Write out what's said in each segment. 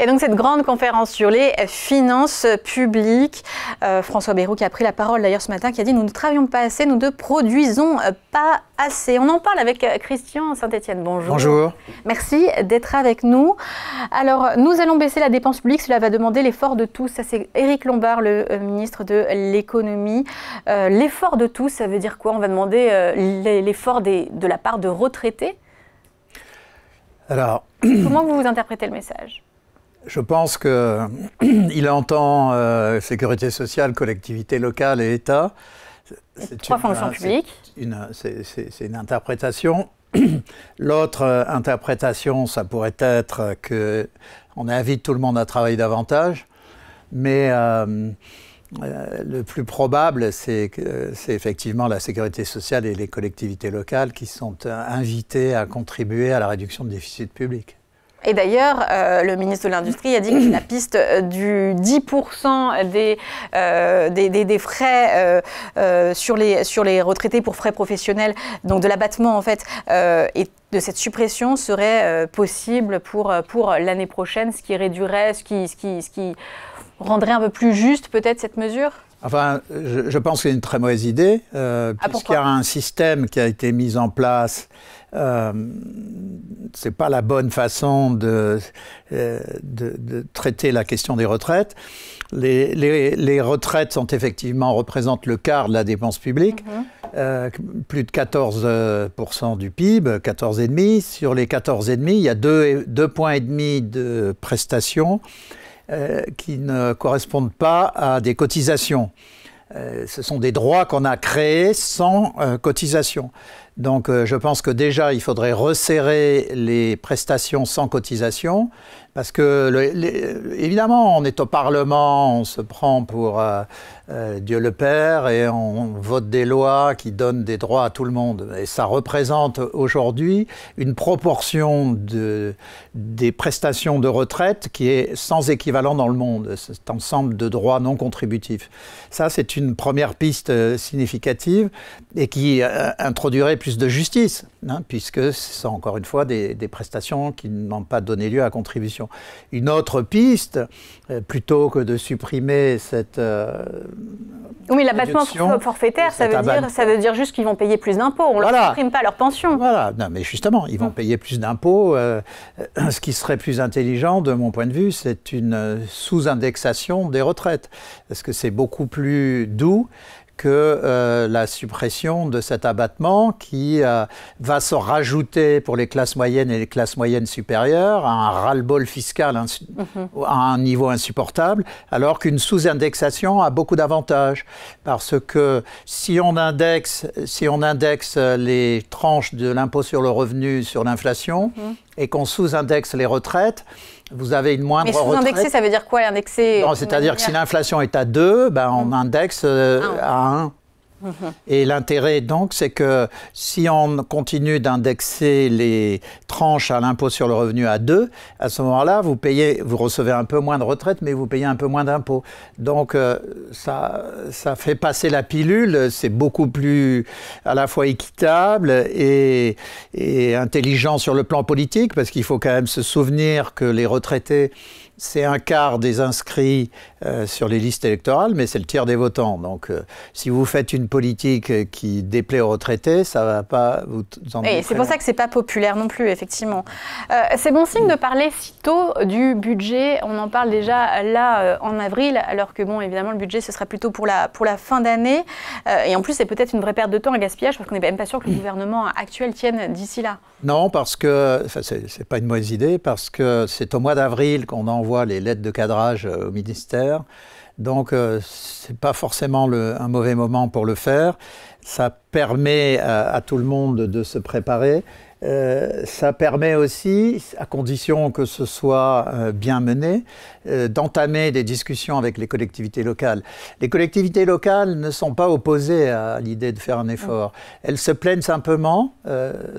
Et donc cette grande conférence sur les finances publiques, François Bayrou qui a pris la parole d'ailleurs ce matin, qui a dit « Nous ne travaillons pas assez, nous ne produisons pas assez ». On en parle avec Christian Saint-Etienne. Bonjour. Bonjour. Merci d'être avec nous. Alors, nous allons baisser la dépense publique, cela va demander l'effort de tous. Ça, c'est Éric Lombard, le ministre de l'économie. L'effort de tous, ça veut dire quoi? On va demander l'effort de la part de retraités. Alors, comment vous interprétez le message? Je pense qu'il entend sécurité sociale, collectivité locale et État. Trois fonctions publiques. C'est une interprétation. L'autre interprétation, ça pourrait être qu'on invite tout le monde à travailler davantage. Mais le plus probable, c'est effectivement la sécurité sociale et les collectivités locales qui sont invitées à contribuer à la réduction du déficit public. Et d'ailleurs, le ministre de l'Industrie a dit que la piste du 10% des frais sur les retraités pour frais professionnels, donc de l'abattement en fait, et de cette suppression serait possible pour l'année prochaine, ce qui réduirait, ce qui rendrait un peu plus juste peut-être cette mesure? Enfin, je pense que c'est une très mauvaise idée, puisqu'il y a un système qui a été mis en place. C'est pas la bonne façon de traiter la question des retraites. Les retraites représentent le quart de la dépense publique, plus de 14% du PIB, 14,5%. Sur les 14,5%, il y a 2,5 points de prestations qui ne correspondent pas à des cotisations. Ce sont des droits qu'on a créés sans cotisation. Donc je pense que déjà, il faudrait resserrer les prestations sans cotisation, parce que, évidemment, on est au Parlement, on se prend pour Dieu le Père et on vote des lois qui donnent des droits à tout le monde. Et ça représente aujourd'hui une proportion des prestations de retraite qui est sans équivalent dans le monde, cet ensemble de droits non contributifs. Ça, c'est une première piste significative et qui introduirait plus de justice, hein, puisque ce sont encore une fois des prestations qui n'ont pas donné lieu à contribution. Une autre piste, plutôt que de supprimer cette oui, mais l'abattement forfaitaire, ça veut dire juste qu'ils vont payer plus d'impôts. On ne leur supprime pas leur pension. Voilà, non, mais justement, ils vont payer plus d'impôts. Ce qui serait plus intelligent, de mon point de vue, c'est une sous-indexation des retraites. Parce que c'est beaucoup plus doux que la suppression de cet abattement qui va se rajouter pour les classes moyennes et les classes moyennes supérieures à un ras-le-bol fiscal à un niveau insupportable, alors qu'une sous-indexation a beaucoup d'avantages. Parce que si on indexe les tranches de l'impôt sur le revenu sur l'inflation et qu'on sous-indexe les retraites, vous avez une moindre retraite. Mais sous-indexer, ça veut dire quoi, indexer? C'est-à-dire que si l'inflation est à 2, ben on indexe à 1. Et l'intérêt, donc, c'est que si on continue d'indexer les tranches à l'impôt sur le revenu à 2, à ce moment-là, vous recevez un peu moins de retraite, mais vous payez un peu moins d'impôts. Donc, ça fait passer la pilule. C'est beaucoup plus à la fois équitable et intelligent sur le plan politique, parce qu'il faut quand même se souvenir que les retraités, c'est un quart des inscrits sur les listes électorales, mais c'est le tiers des votants. Donc, si vous faites une politique qui déplaît aux retraités, ça ne va pas vous en déplaire. Et c'est pour ça que ce n'est pas populaire non plus, effectivement. C'est bon signe de parler si tôt du budget. On en parle déjà là en avril, alors que, bon, évidemment, le budget, ce sera plutôt pour la fin d'année. Et en plus, c'est peut-être une vraie perte de temps, un gaspillage, parce qu'on n'est même pas sûr que le gouvernement actuel tienne d'ici là. Non, parce que, c'est pas une mauvaise idée, parce que c'est au mois d'avril qu'on envoie les lettres de cadrage au ministère. Donc, c'est pas forcément un mauvais moment pour le faire. Ça permet à tout le monde de se préparer. Ça permet aussi, à condition que ce soit bien mené, d'entamer des discussions avec les collectivités locales. Les collectivités locales ne sont pas opposées à l'idée de faire un effort. Elles se plaignent simplement,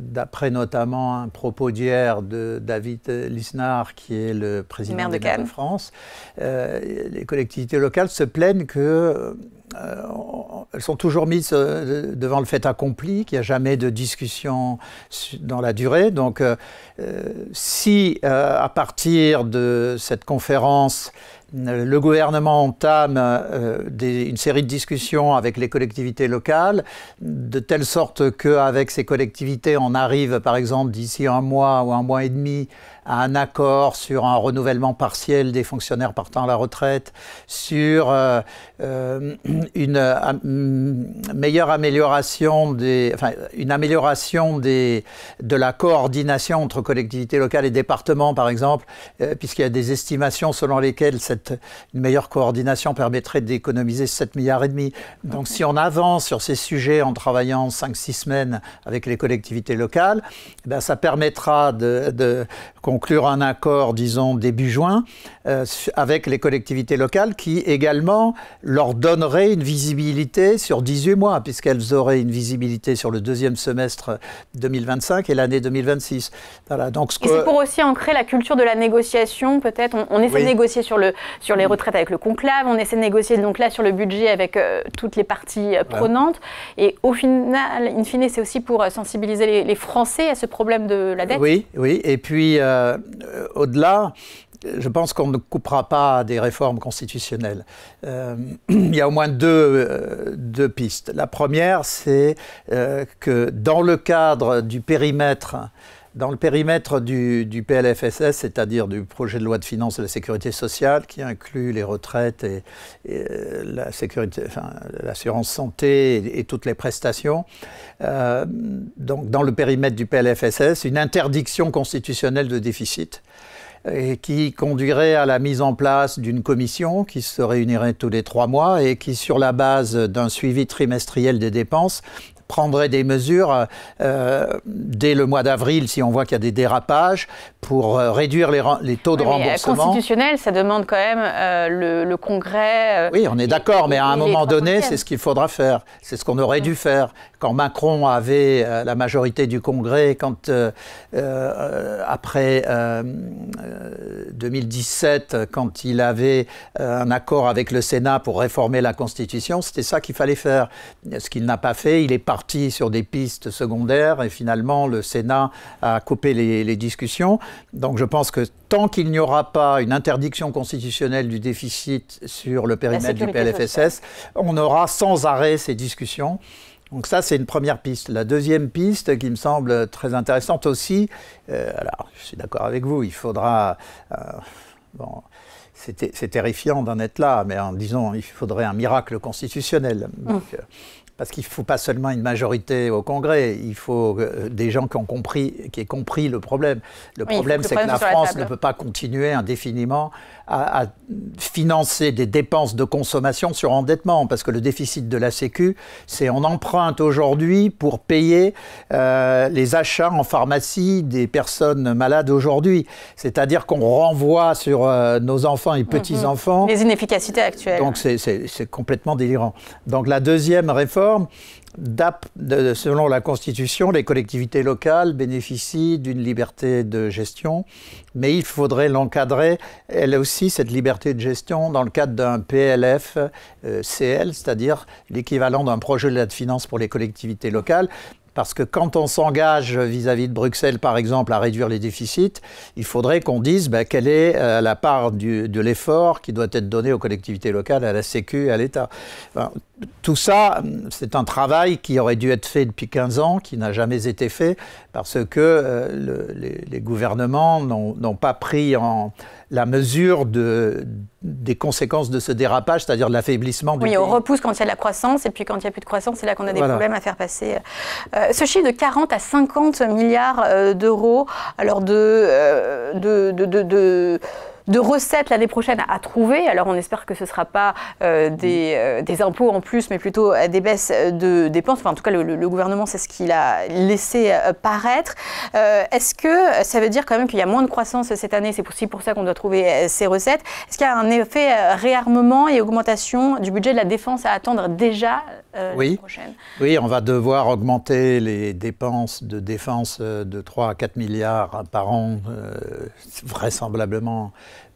d'après notamment un propos d'hier de David Lisnard, qui est le président des maires de France. Les collectivités locales se plaignent que elles sont toujours mises devant le fait accompli, qu'il n'y a jamais de discussion dans la durée. Donc, si à partir de cette conférence, le gouvernement entame une série de discussions avec les collectivités locales, de telle sorte qu'avec ces collectivités, on arrive, par exemple, d'ici un mois ou un mois et demi, à un accord sur un renouvellement partiel des fonctionnaires partant à la retraite, sur une meilleure amélioration de la coordination entre collectivités locales et départements, par exemple, puisqu'il y a des estimations selon lesquelles une meilleure coordination permettrait d'économiser 7,5 milliards. Donc si on avance sur ces sujets en travaillant 5-6 semaines avec les collectivités locales, ben, ça permettra de conclure un accord, disons, début juin, avec les collectivités locales qui également leur donnerait une visibilité sur 18 mois, puisqu'elles auraient une visibilité sur le deuxième semestre 2025 et l'année 2026. Voilà, donc et c'est pour aussi ancrer la culture de la négociation, peut-être. On essaie de négocier sur les retraites avec le conclave, on essaie de négocier donc là sur le budget avec toutes les parties prenantes. Et au final, in fine, c'est aussi pour sensibiliser les Français à ce problème de la dette. Oui, oui. Et puis, au-delà, je pense qu'on ne coupera pas des réformes constitutionnelles. Il y a au moins deux pistes. La première, c'est que dans le cadre du périmètre, du PLFSS, c'est-à-dire du projet de loi de finances de la sécurité sociale, qui inclut les retraites et l'assurance santé et toutes les prestations, donc dans le périmètre du PLFSS, une interdiction constitutionnelle de déficit, et qui conduirait à la mise en place d'une commission qui se réunirait tous les 3 mois et qui, sur la base d'un suivi trimestriel des dépenses, prendrait des mesures dès le mois d'avril, si on voit qu'il y a des dérapages, pour réduire les taux de remboursement. Constitutionnel, ça demande quand même le Congrès. Oui, on est d'accord, mais à un moment donné, c'est ce qu'il faudra faire. C'est ce qu'on aurait dû faire. Quand Macron avait la majorité du Congrès, quand après 2017, quand il avait un accord avec le Sénat pour réformer la Constitution, c'était ça qu'il fallait faire. Ce qu'il n'a pas fait, il est parti sur des pistes secondaires et finalement le Sénat a coupé les discussions. Donc je pense que tant qu'il n'y aura pas une interdiction constitutionnelle du déficit sur le périmètre du PLFSS, on aura sans arrêt ces discussions. Donc ça, c'est une première piste. La deuxième piste qui me semble très intéressante aussi, alors je suis d'accord avec vous, il faudra... c'est terrifiant d'en être là, mais en disant il faudrait un miracle constitutionnel. Donc, parce qu'il ne faut pas seulement une majorité au Congrès, il faut des gens qui aient compris le problème. Le problème, c'est que la France ne peut pas continuer indéfiniment à financer des dépenses de consommation sur endettement, parce que le déficit de la Sécu, c'est on emprunte aujourd'hui pour payer les achats en pharmacie des personnes malades aujourd'hui. C'est-à-dire qu'on renvoie sur nos enfants et petits-enfants. Les inefficacités actuelles. Donc c'est complètement délirant. Donc la deuxième réforme, selon la Constitution, les collectivités locales bénéficient d'une liberté de gestion, mais il faudrait l'encadrer, elle aussi, cette liberté de gestion, dans le cadre d'un PLF-CL, c'est-à-dire l'équivalent d'un projet de loi de finances pour les collectivités locales. Parce que quand on s'engage vis-à-vis de Bruxelles, par exemple, à réduire les déficits, il faudrait qu'on dise quelle est la part de l'effort qui doit être donné aux collectivités locales, à la Sécu et à l'État. Enfin, tout ça, c'est un travail qui aurait dû être fait depuis 15 ans, qui n'a jamais été fait, parce que les gouvernements n'ont pas pris la mesure des conséquences de ce dérapage, c'est-à-dire de l'affaiblissement du pays. Oui, on repousse quand il y a de la croissance, et puis quand il n'y a plus de croissance, c'est là qu'on a des problèmes à faire passer. Ce chiffre de 40 à 50 milliards d'euros, alors de recettes l'année prochaine à trouver. Alors on espère que ce ne sera pas des impôts en plus, mais plutôt des baisses de dépenses. Enfin, en tout cas, le gouvernement, c'est ce qu'il a laissé paraître. Est-ce que ça veut dire quand même qu'il y a moins de croissance cette année? C'est aussi pour ça qu'on doit trouver ces recettes. Est-ce qu'il y a un effet réarmement et augmentation du budget de la défense à attendre déjà l'année prochaine? Oui, on va devoir augmenter les dépenses de défense de 3 à 4 milliards par an, vraisemblablement,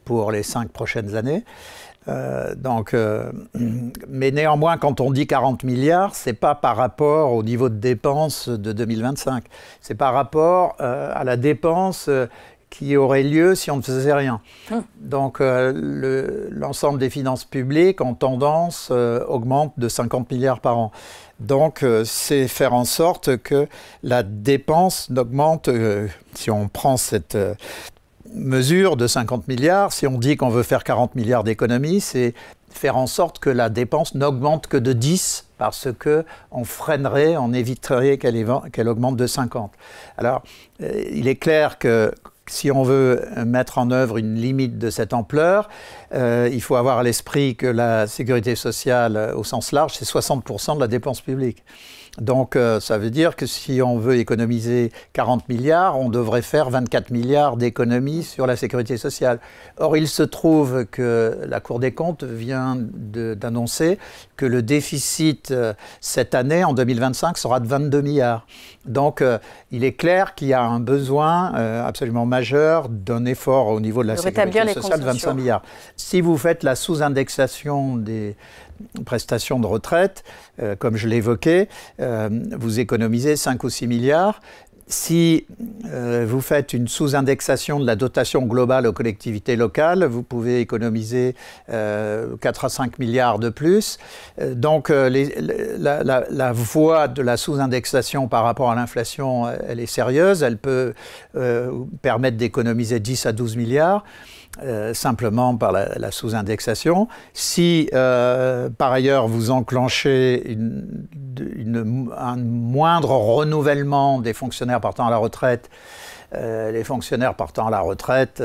pour les 5 prochaines années. Mais néanmoins, quand on dit 40 milliards, ce n'est pas par rapport au niveau de dépenses de 2025. C'est par rapport à la dépense qui aurait lieu si on ne faisait rien. Donc l'ensemble des finances publiques en tendance augmente de 50 milliards par an. Donc c'est faire en sorte que la dépense n'augmente, si on prend cette mesure de 50 milliards, si on dit qu'on veut faire 40 milliards d'économies, c'est faire en sorte que la dépense n'augmente que de 10 parce qu'on freinerait, on éviterait qu'elle augmente de 50. Alors, il est clair que si on veut mettre en œuvre une limite de cette ampleur, il faut avoir à l'esprit que la sécurité sociale, au sens large, c'est 60% de la dépense publique. Donc ça veut dire que si on veut économiser 40 milliards, on devrait faire 24 milliards d'économies sur la sécurité sociale. Or, il se trouve que la Cour des comptes vient d'annoncer que le déficit cette année, en 2025, sera de 22 milliards. Donc il est clair qu'il y a un besoin absolument majeur d'un effort au niveau de la sécurité sociale de 25 milliards. Si vous faites la sous-indexation des prestations de retraite, comme je l'évoquais, vous économisez 5 ou 6 milliards. Si vous faites une sous-indexation de la dotation globale aux collectivités locales, vous pouvez économiser 4 à 5 milliards de plus. Donc la voie de la sous-indexation par rapport à l'inflation, elle est sérieuse. Elle peut permettre d'économiser 10 à 12 milliards. Simplement par la sous-indexation. Si par ailleurs vous enclenchez un moindre renouvellement des fonctionnaires partant à la retraite, les fonctionnaires partant à la retraite,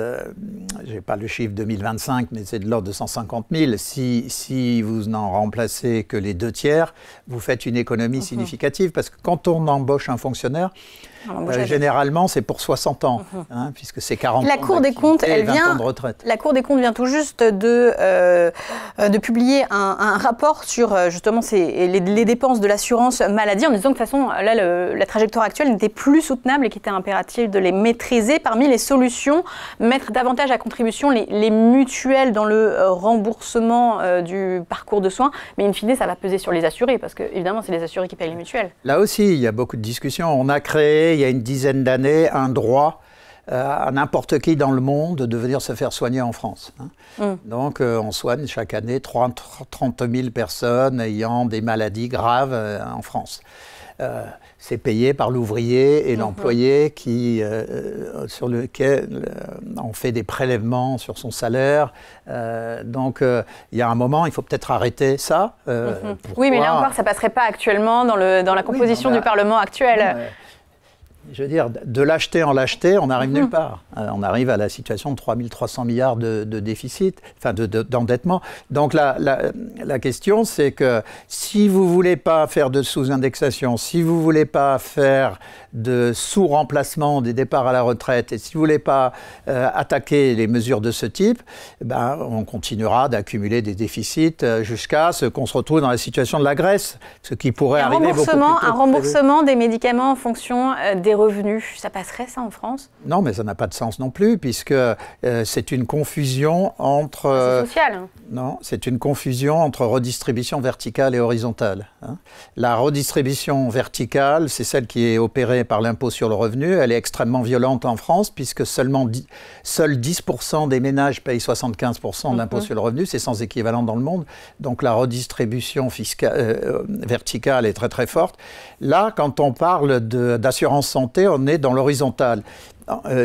je n'ai pas le chiffre 2025, mais c'est de l'ordre de 150 000. Si vous n'en remplacez que les 2 tiers, vous faites une économie significative, parce que quand on embauche un fonctionnaire, généralement, c'est pour 60 ans, puisque c'est 40 ans La Cour des comptes, et 20 ans de retraite. La Cour des comptes vient tout juste de publier un rapport sur justement les dépenses de l'assurance maladie, en disant que de toute façon, là, la trajectoire actuelle n'était plus soutenable et qu'il était impératif de les maîtriser. Parmi les solutions, mettre davantage à contribution les mutuelles dans le remboursement du parcours de soins. Mais in fine, ça va peser sur les assurés, parce que évidemment, c'est les assurés qui payent les mutuelles. Là aussi, il y a beaucoup de discussions. On a créé, il y a une dizaine d'années, un droit à n'importe qui dans le monde de venir se faire soigner en France. Donc on soigne chaque année 30 000 personnes ayant des maladies graves en France. C'est payé par l'ouvrier et l'employé sur lequel on fait des prélèvements sur son salaire. Donc il y a un moment, il faut peut-être arrêter ça. Oui, mais là encore, ça ne passerait pas actuellement dans la composition du Parlement actuel. Je veux dire, de l'acheter en l'acheter, on n'arrive nulle part. On arrive à la situation de 3 300 milliards de déficit, enfin d'endettement. Donc la question, c'est que si vous ne voulez pas faire de sous-indexation, si vous ne voulez pas faire de sous-remplacement des départs à la retraite, et si vous ne voulez pas attaquer les mesures de ce type, on continuera d'accumuler des déficits jusqu'à ce qu'on se retrouve dans la situation de la Grèce, ce qui pourrait arriver beaucoup plus tôt. Un remboursement des médicaments en fonction des revenus, ça passerait ça en France? Non, mais ça n'a pas de sens non plus, puisque c'est une confusion entre... C'est social. Non, c'est une confusion entre redistribution verticale et horizontale. La redistribution verticale, c'est celle qui est opérée par l'impôt sur le revenu. Elle est extrêmement violente en France, puisque seuls 10% des ménages payent 75% de l'impôt sur le revenu. C'est sans équivalent dans le monde. Donc la redistribution verticale est très très forte. Là, quand on parle d'assurance santé, on est dans l'horizontale.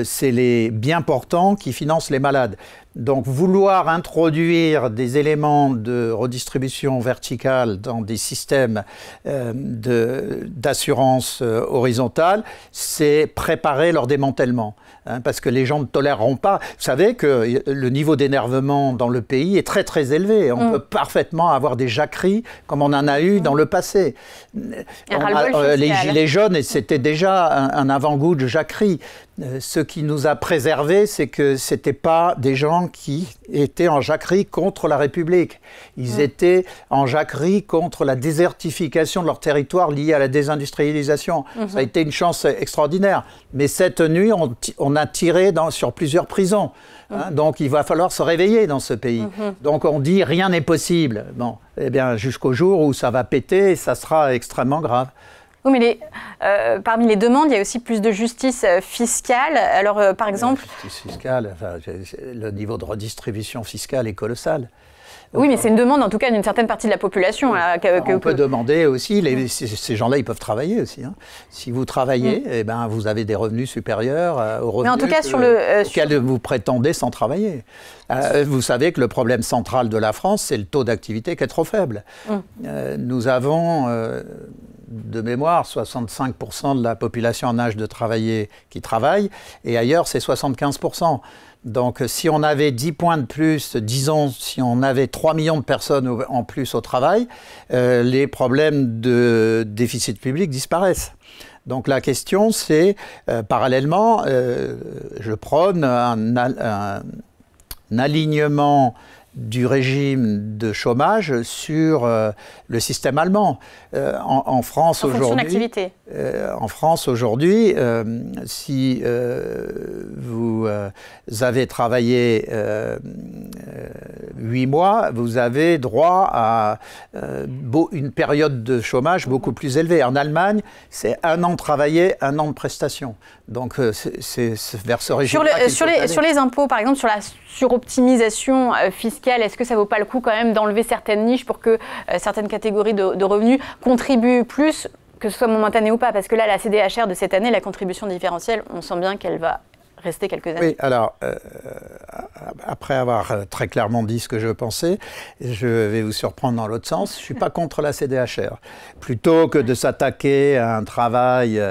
C'est les bien portants qui financent les malades. Donc vouloir introduire des éléments de redistribution verticale dans des systèmes d'assurance horizontale, c'est préparer leur démantèlement. Parce que les gens ne toléreront pas. Vous savez que le niveau d'énervement dans le pays est très très élevé. On peut parfaitement avoir des jacqueries comme on en a eu dans le passé. Les gilets jaunes, c'était déjà un avant-goût de jacquerie. Ce qui nous a préservés, c'est que ce n'étaient pas des gens gens qui étaient en jacquerie contre la République. Ils étaient en jacquerie contre la désertification de leur territoire liée à la désindustrialisation. Ça a été une chance extraordinaire. Mais cette nuit, on a tiré sur plusieurs prisons. Hein, donc il va falloir se réveiller dans ce pays. Donc on dit rien n'est possible. Bon, eh bien jusqu'au jour où ça va péter et ça sera extrêmement grave. Oui, mais parmi les demandes, il y a aussi plus de justice fiscale. Alors, par exemple... La justice fiscale, enfin, le niveau de redistribution fiscale est colossal. Oui, mais c'est une demande, en tout cas, d'une certaine partie de la population. On peut demander aussi, ces gens-là, ils peuvent travailler aussi. Hein. Si vous travaillez, eh ben, vous avez des revenus supérieurs aux revenus auxquels vous prétendez sans travailler. Vous savez que le problème central de la France, c'est le taux d'activité qui est trop faible. Nous avons... de mémoire, 65% de la population en âge de travailler qui travaille, et ailleurs, c'est 75%. Donc, si on avait 10 points de plus, disons, si on avait 3 millions de personnes en plus au travail, les problèmes de déficit public disparaissent. Donc, la question, c'est, parallèlement, je prône un alignement du régime de chômage sur le système allemand. En France aujourd'hui, si vous avez travaillé 8 mois, vous avez droit à une période de chômage beaucoup plus élevée. En Allemagne, c'est 1 an de travaillé, 1 an de prestation. Donc c'est vers ce régime sur les impôts, par exemple, sur la suroptimisation fiscale, est-ce que ça ne vaut pas le coup quand même d'enlever certaines niches pour que certaines catégories de revenus contribuent plus, que ce soit momentané ou pas? Parce que là, la CDHR de cette année, la contribution différentielle, on sent bien qu'elle va rester quelques années. Oui, alors, après avoir très clairement dit ce que je pensais, je vais vous surprendre dans l'autre sens. Je ne suis pas contre la CDHR. Plutôt que de s'attaquer à un travail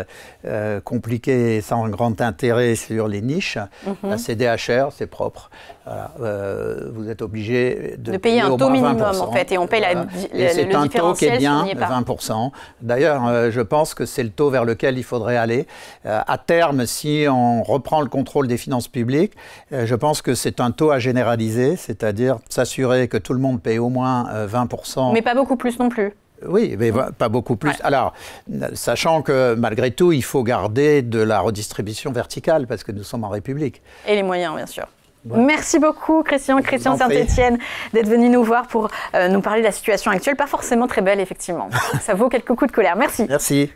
compliqué et sans grand intérêt sur les niches, la CDHR, c'est propre. Voilà, vous êtes obligé de payer un taux minimum, 20%, en fait, et on paye c'est un taux qui est bien, 20%. D'ailleurs, je pense que c'est le taux vers lequel il faudrait aller. À terme, si on reprend le contrôle des finances publiques, je pense que c'est un taux à généraliser, c'est-à-dire s'assurer que tout le monde paye au moins 20%. Mais pas beaucoup plus non plus. Oui, mais pas beaucoup plus. Ouais. Alors, sachant que malgré tout, il faut garder de la redistribution verticale parce que nous sommes en République. Et les moyens, bien sûr. Ouais. Merci beaucoup, Christian Saint-Etienne, d'être venu nous voir pour nous parler de la situation actuelle. Pas forcément très belle, effectivement. Ça vaut quelques coups de colère. Merci. Merci.